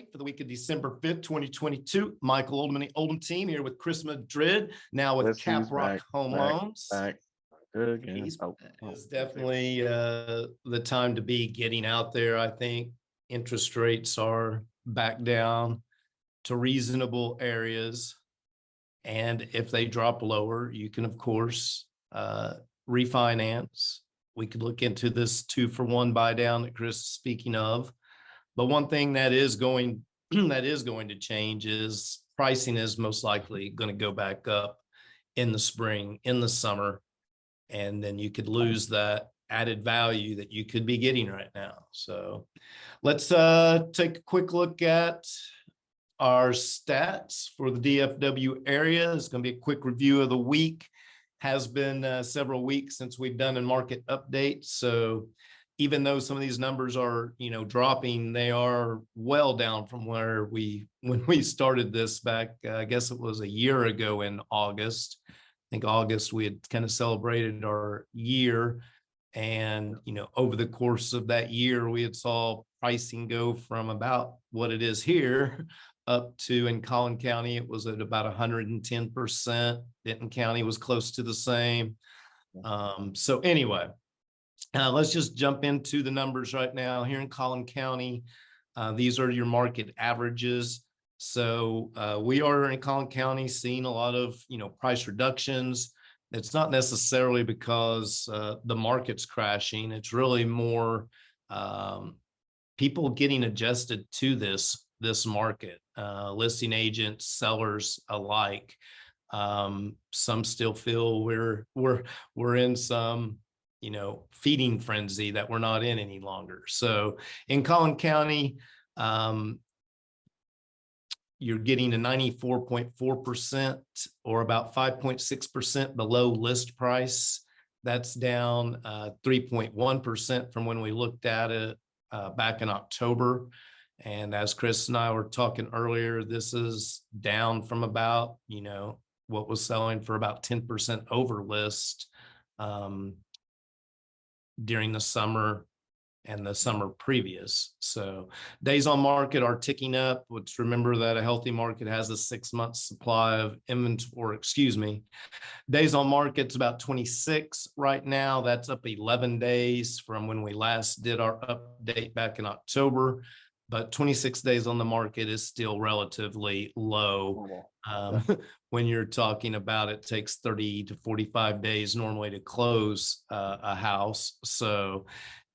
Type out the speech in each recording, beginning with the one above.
For the week of December 5th, 2022. Michael Oldham, Oldham team here with Chris Madrid, now with Cap Rock Home Loans. Good again. It's definitely the time to be getting out there. I think interest rates are back down to reasonable areas. And if they drop lower, you can, of course, refinance. We could look into this 2-for-1 buy down that Chris is speaking of. But one thing that is going to change is pricing is most likely going to go back up in the spring, in the summer, and then you could lose that added value that you could be getting right now. So let's take a quick look at our stats for the DFW area. It's going to be a quick review of the week. Has been several weeks since we've done a market update. So even though some of these numbers are, dropping, they are well down from when we started this back, I guess it was a year ago in August. I think August, we had kind of celebrated our year. And, over the course of that year, we had saw pricing go from about what it is here up to, in Collin County, it was at about 110%. Denton County was close to the same. So anyway, let's just jump into the numbers right now. Here in Collin County, these are your market averages. So we are in Collin County seeing a lot of, price reductions. It's not necessarily because the market's crashing. It's really more people getting adjusted to this market, listing agents, sellers alike. Some still feel we're in some, feeding frenzy that we're not in any longer. So in Collin County, you're getting a 94.4% or about 5.6% below list price. That's down 3.1% from when we looked at it back in October. And as Chris and I were talking earlier, this is down from about, what was selling for about 10% over list during the summer and the summer previous. So days on market are ticking up. Let's remember that a healthy market has a 6-month supply of inventory, days on market's about 26 right now. That's up 11 days from when we last did our update back in October. But 26 days on the market is still relatively low. When you're talking about it takes 30 to 45 days normally to close a house. So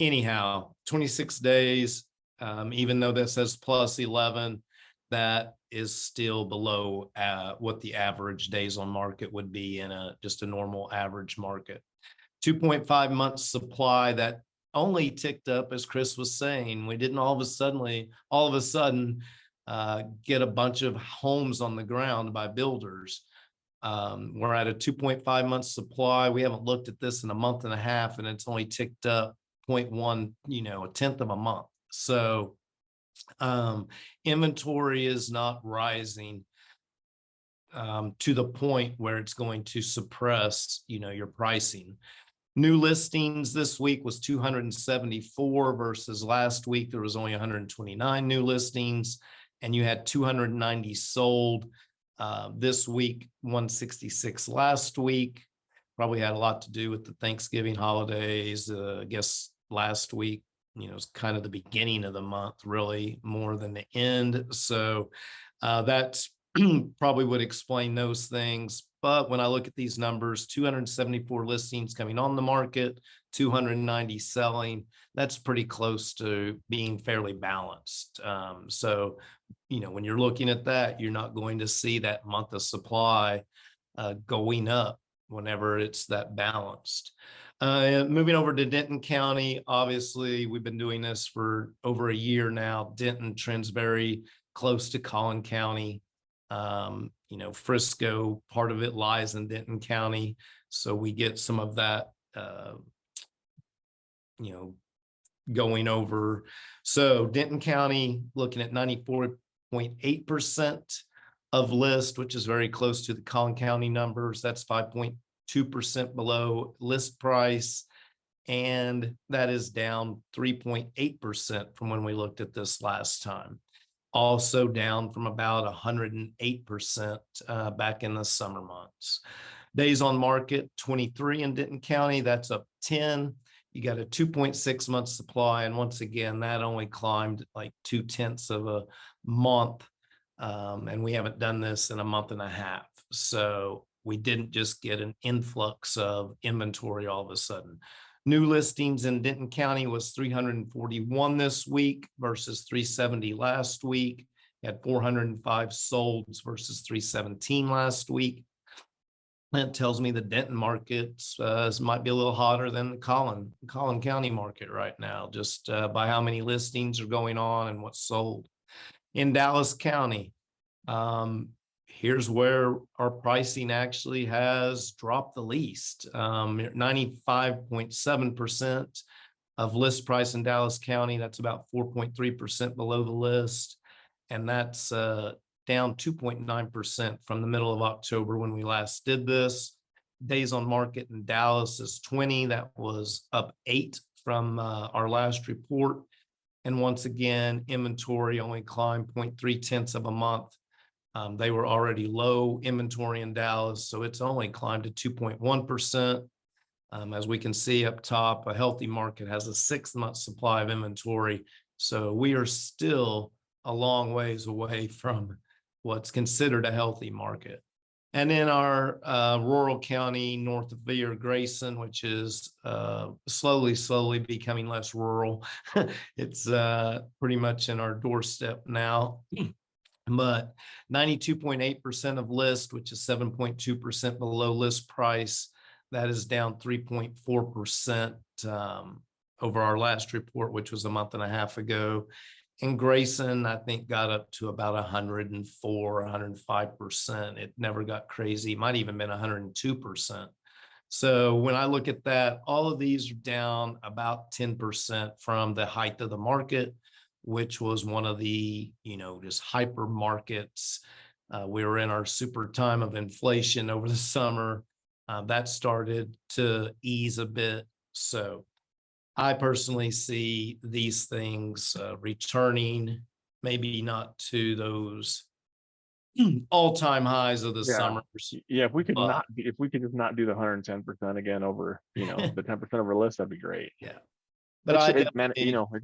anyhow, 26 days, even though that says plus 11, that is still below what the average days on market would be in just a normal average market. 2.5 months supply, that only ticked up, as Chris was saying. We didn't all of a sudden get a bunch of homes on the ground by builders. We're at a 2.5 month supply. We haven't looked at this in a month and a half, and it's only ticked up 0.1, a tenth of a month. So inventory is not rising to the point where it's going to suppress, your pricing. New listings this week was 274 versus last week there was only 129 new listings, and you had 290 sold this week, 166 last week. Probably had a lot to do with the Thanksgiving holidays. I guess last week, it's kind of the beginning of the month, really more than the end. So that's probably would explain those things. But when I look at these numbers, 274 listings coming on the market, 290 selling, that's pretty close to being fairly balanced. So, when you're looking at that, you're not going to see that month of supply going up whenever it's that balanced. Moving over to Denton County, obviously, we've been doing this for over a year now. Denton trends very close to Collin County. Frisco, part of it lies in Denton County. So we get some of that, going over. So Denton County looking at 94.8% of list, which is very close to the Collin County numbers. That's 5.2% below list price. And that is down 3.8% from when we looked at this last time. also down from about 108% back in the summer months. Days on market, 23 in Denton County, that's up 10. You got a 2.6 month supply. And once again, that only climbed like 0.2 of a month. And we haven't done this in a month and a half. So we didn't just get an influx of inventory all of a sudden. New listings in Denton County was 341 this week versus 370 last week. Had 405 solds versus 317 last week. That tells me the Denton market might be a little hotter than the Collin County market right now, just by how many listings are going on and what's sold. In Dallas County, here's where our pricing actually has dropped the least. 95.7% of list price in Dallas County. That's about 4.3% below the list. And that's down 2.9% from the middle of October when we last did this. Days on market in Dallas is 20. That was up 8 from our last report. And once again, inventory only climbed 0.3 of a month. They were already low inventory in Dallas, so it's only climbed to 2.1%. As we can see up top, a healthy market has a 6-month supply of inventory. So we are still a long ways away from what's considered a healthy market. And in our rural county north of Villa Grayson, which is slowly becoming less rural, it's pretty much in our doorstep now. But 92.8% of list, which is 7.2% below list price, that is down 3.4% over our last report, which was a month and a half ago. And Grayson, I think, got up to about 104, 105%. It never got crazy. It might even been 102%. So when I look at that, all of these are down about 10% from the height of the market, which was one of the, just hyper markets. We were in our super time of inflation over the summer. That started to ease a bit. So I personally see these things returning, maybe not to those all-time highs of the summers. Yeah, if we could just not do the 110% again over, the 10% over list, that'd be great. Yeah. But it's just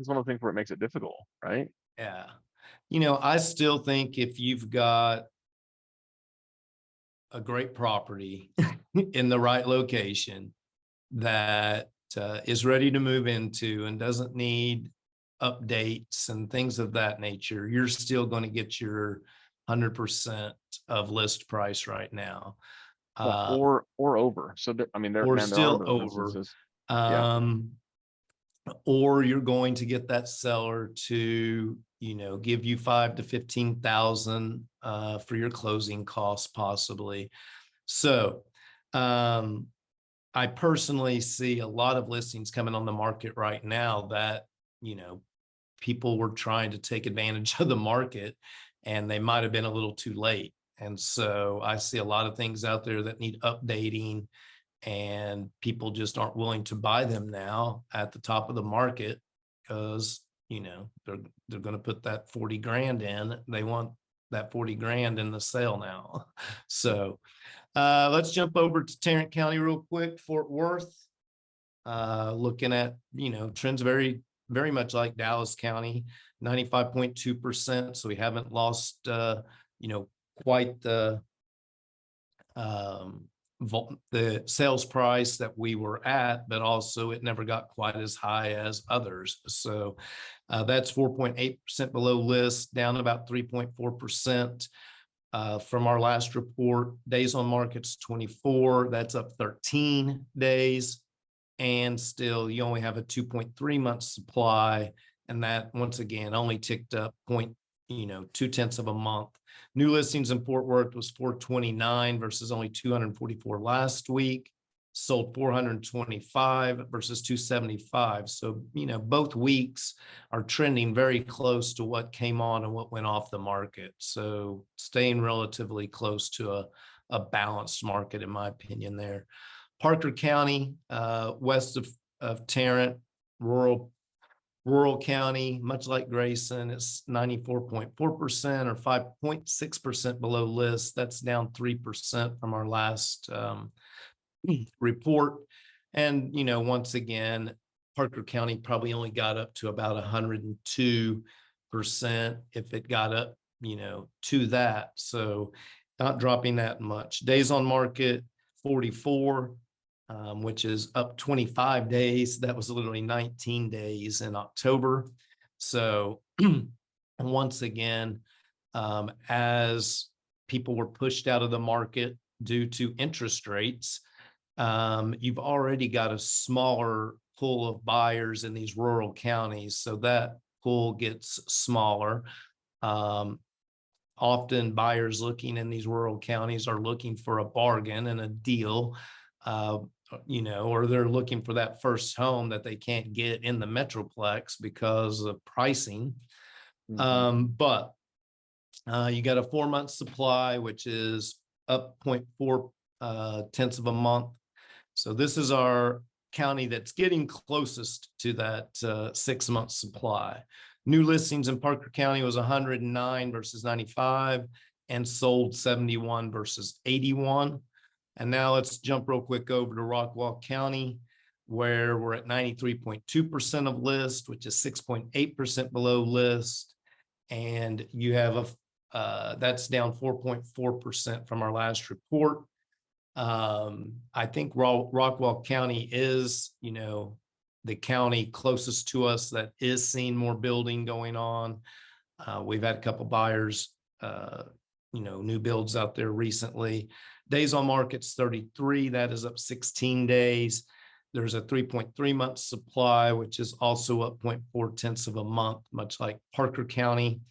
one of the things where it makes it difficult, right? Yeah. I still think if you've got a great property in the right location that is ready to move into and doesn't need updates and things of that nature, you're still going to get your 100% of list price right now. Or over. So there or are still those over. instances. Or you're going to get that seller to, give you 5,000 to 15,000 for your closing costs, possibly. So I personally see a lot of listings coming on the market right now that, people were trying to take advantage of the market and they might have been a little too late. And so I see a lot of things out there that need updating, and people just aren't willing to buy them now at the top of the market because, they're going to put that 40 grand in. They want that 40 grand in the sale now. So let's jump over to Tarrant County real quick. Fort Worth, looking at, trends very, very much like Dallas County, 95.2%. So we haven't lost, quite the sales price that we were at, but also it never got quite as high as others. So that's 4.8% below list, down about 3.4% from our last report. Days on market's 24. That's up 13 days. And still, you only have a 2.3 month supply. And that, once again, only ticked up 0.2 of a month. New listings in Fort Worth was 429 versus only 244 last week. Sold 425 versus 275. So, both weeks are trending very close to what came on and what went off the market. So staying relatively close to a balanced market, in my opinion, there. Parker County, west of Tarrant, rural Rural county, much like Grayson, it's 94.4% or 5.6% below list. That's down 3% from our last report. And, once again, Parker County probably only got up to about 102% if it got up, to that. So not dropping that much. Days on market, 44. Which is up 25 days. That was literally 19 days in October. So once again, as people were pushed out of the market due to interest rates, you've already got a smaller pool of buyers in these rural counties. So that pool gets smaller. Often buyers looking in these rural counties are looking for a bargain and a deal. Or they're looking for that first home that they can't get in the Metroplex because of pricing. But you got a 4-month supply, which is up 0.4 tenths of a month. So this is our county that's getting closest to that 6-month supply. New listings in Parker County was 109 versus 95 and sold 71 versus 81. And now let's jump real quick over to Rockwall County, where we're at 93.2% of list, which is 6.8% below list. And you have that's down 4.4% from our last report. I think Rockwall County is, the county closest to us that is seeing more building going on. We've had a couple buyers, new builds out there recently. Days on market's 33. That is up 16 days. There's a 3.3 month supply, which is also up 0.4 tenths of a month, much like Parker County.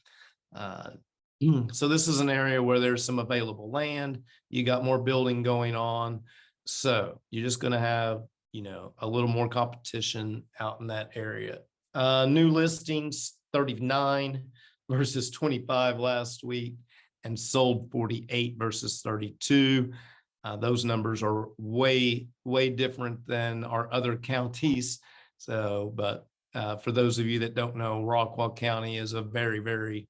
So this is an area where there's some available land. You got more building going on. So you're just going to have, a little more competition out in that area. New listings, 39 versus 25 last week, and sold 48 versus 32. Those numbers are way, way different than our other counties. So, but for those of you that don't know, Rockwall County is a very, very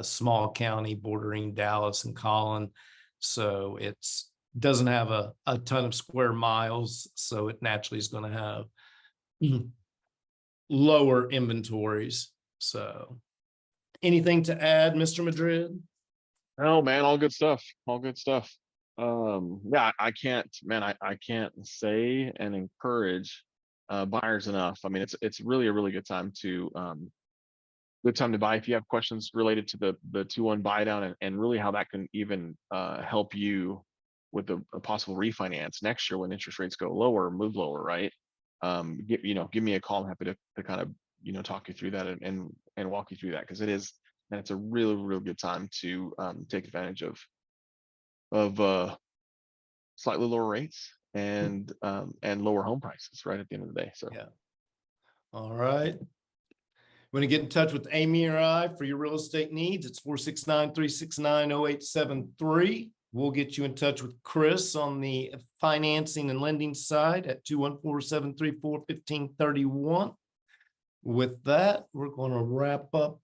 small county bordering Dallas and Collin. So it's doesn't have a ton of square miles. So it naturally is going to have lower inventories. So anything to add, Mr. Madrid? Oh man, all good stuff. All good stuff. Yeah, I can't say and encourage buyers enough. I mean, it's really a really good time to buy. If you have questions related to the 2-1 buy down and really how that can even help you with a possible refinance next year when interest rates go lower, move lower, right? Give me a call. I'm happy to kind of talk you through that and walk you through that, because it's a really, real good time to take advantage of slightly lower rates and lower home prices right at the end of the day. So yeah. All right. Want to get in touch with Amy or I for your real estate needs? It's 469-369-0873. We'll get you in touch with Chris on the financing and lending side at 214-734-1531. With that, we're going to wrap up